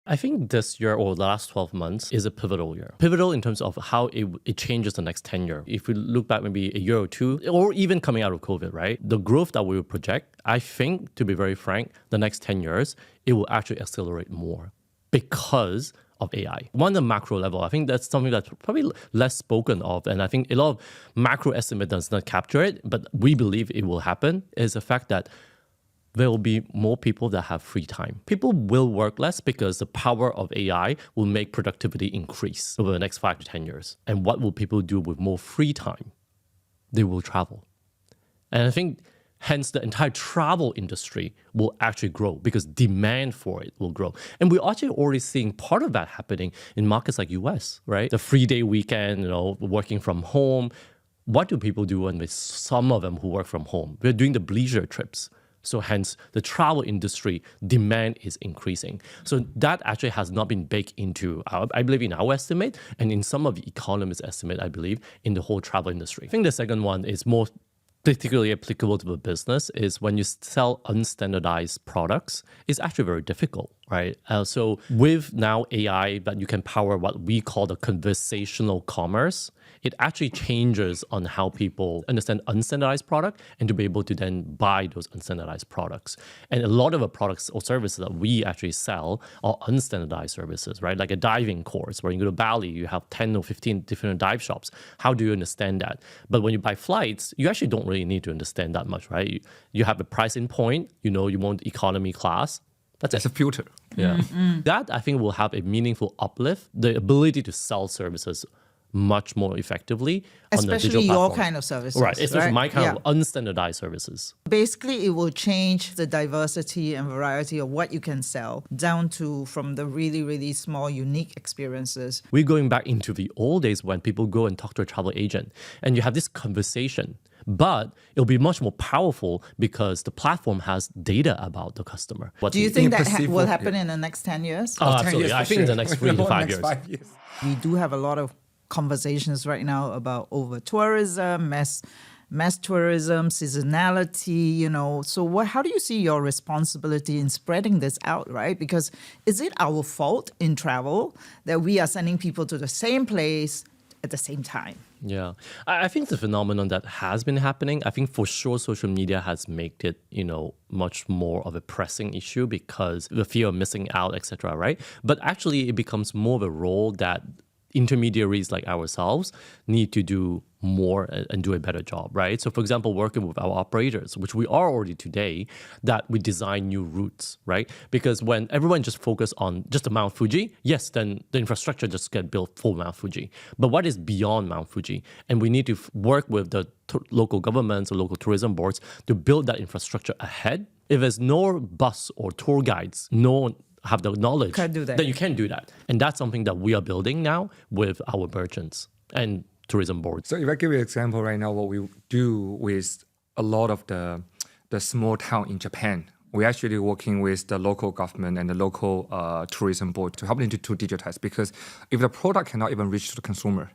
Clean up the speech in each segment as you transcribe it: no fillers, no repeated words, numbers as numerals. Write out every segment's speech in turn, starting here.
I think this year or the last 12 months is a pivotal year. Pivotal in terms of how it changes the next 10 years. If we look back maybe a year or two, or even coming out of COVID, right? The growth that we will project, I think, to be very frank, the next 10 years, it will actually accelerate more because of AI. On the macro level, I think that's something that's probably less spoken of. And I think a lot of macro estimate does not capture it, but we believe it will happen, is the fact that there will be more people that have free time. People will work less because the power of AI will make productivity increase over the next 5 to 10 years. And what will people do with more free time? They will travel. And I think hence the entire travel industry will actually grow because demand for it will grow. And we're actually already seeing part of that happening in markets like US, right? The 3-day weekend, working from home. What do people do when some of them who work from home? They're doing the leisure trips. So hence, the travel industry demand is increasing. So that actually has not been baked into, I believe, in our estimate, and in some of the economists' estimate, I believe, in the whole travel industry. I think the second one is more particularly applicable to the business is when you sell unstandardized products, it's actually very difficult, right? So with now AI that you can power what we call the conversational commerce, it actually changes on how people understand unstandardized product and to be able to then buy those unstandardized products. And a lot of the products or services that we actually sell are unstandardized services, right? Like a diving course where you go to Bali, you have 10 or 15 different dive shops. How do you understand that? But when you buy flights, you actually don't really need to understand that much, right? You have a pricing point, you want economy class. That's a filter. Yeah. That I think will have a meaningful uplift, the ability to sell services much more effectively on the digital Especially your platform. kind of services. Right, especially my kind Yeah. of unstandardized services. Basically, it will change the diversity and variety of what you can sell down to from the really, really small, unique experiences. We're going back into the old days when people go and talk to a travel agent and you have this conversation. But it'll be much more powerful because the platform has data about the customer. Do you think that will happen in the next 10 years? Oh, absolutely. I think in the next 3 to 5 years. 5 years. We do have a lot of conversations right now about over tourism, mass tourism, seasonality, So how do you see your responsibility in spreading this out, right? Because is it our fault in travel that we are sending people to the same place at the same time? Yeah, I think it's a phenomenon that has been happening. I think for sure social media has made it, much more of a pressing issue because the fear of missing out, etc., right? But actually it becomes more of a role that intermediaries like ourselves need to do more and do a better job, right? So for example, working with our operators, which we are already today, that we design new routes, right? Because when everyone just focus on just the Mount Fuji, yes, then the infrastructure just get built for Mount Fuji. But what is beyond Mount Fuji? And we need to work with the local governments or local tourism boards to build that infrastructure ahead. If there's no bus or tour guides, have the knowledge, then you can't do that. And that's something that we are building now with our merchants and tourism boards. So if I give you an example right now, what we do with a lot of the small town in Japan, we're actually working with the local government and the local tourism board to help them to digitize. Because if the product cannot even reach to the consumer,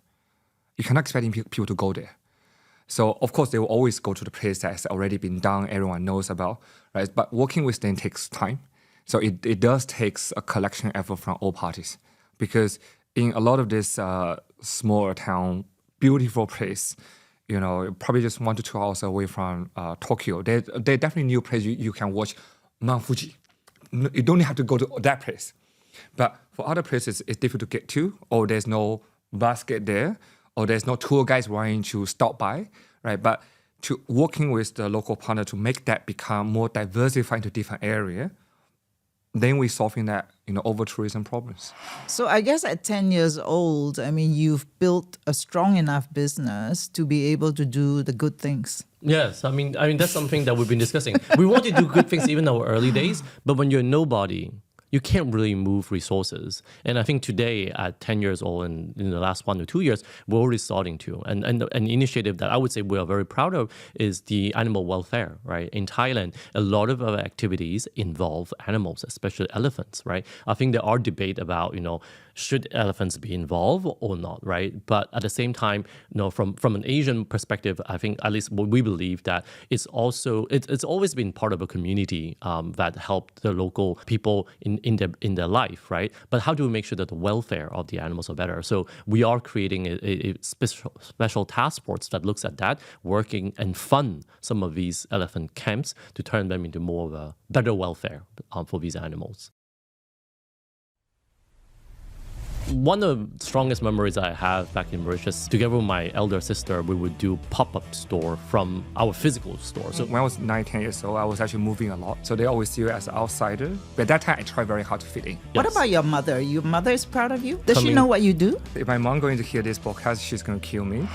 you cannot expect people to go there. So of course, they will always go to the place that has already been done, everyone knows about, right? But working with them takes time. So it does take a collection effort from all parties, because in a lot of this small town, beautiful place, probably just 1 to 2 hours away from Tokyo, they're definitely new place you can watch Mount Fuji. You don't have to go to that place. But for other places, it's difficult to get to, or there's no basket there, or there's no tour guides wanting to stop by, right? But to working with the local partner to make that become more diversified into different areas, then we're solving that, over-tourism problems. So I guess at 10 years old, you've built a strong enough business to be able to do the good things. Yes, I mean that's something that we've been discussing. We want to do good things even in our early days, but when you're nobody, you can't really move resources. And I think today at 10 years old and in the last 1 to 2 years, we're already starting to. And an initiative that I would say we are very proud of is the animal welfare, right? In Thailand, a lot of our activities involve animals, especially elephants, right? I think there are debate about, should elephants be involved or not, right? But at the same time, from an Asian perspective, I think at least what we believe that it's always been part of a community that helped the local people in in their life, right? But how do we make sure that the welfare of the animals are better? So we are creating a special task force that looks at that, working and fund some of these elephant camps to turn them into more of a better welfare for these animals. One of the strongest memories I have back in Mauritius, together with my elder sister, we would do pop-up store from our physical store. So when I was 10 years old, I was actually moving a lot. So they always see you as an outsider. But at that time, I tried very hard to fit in. What about your mother? Your mother is proud of you? Does she know what you do? If my mom going to hear this podcast, she's going to kill me.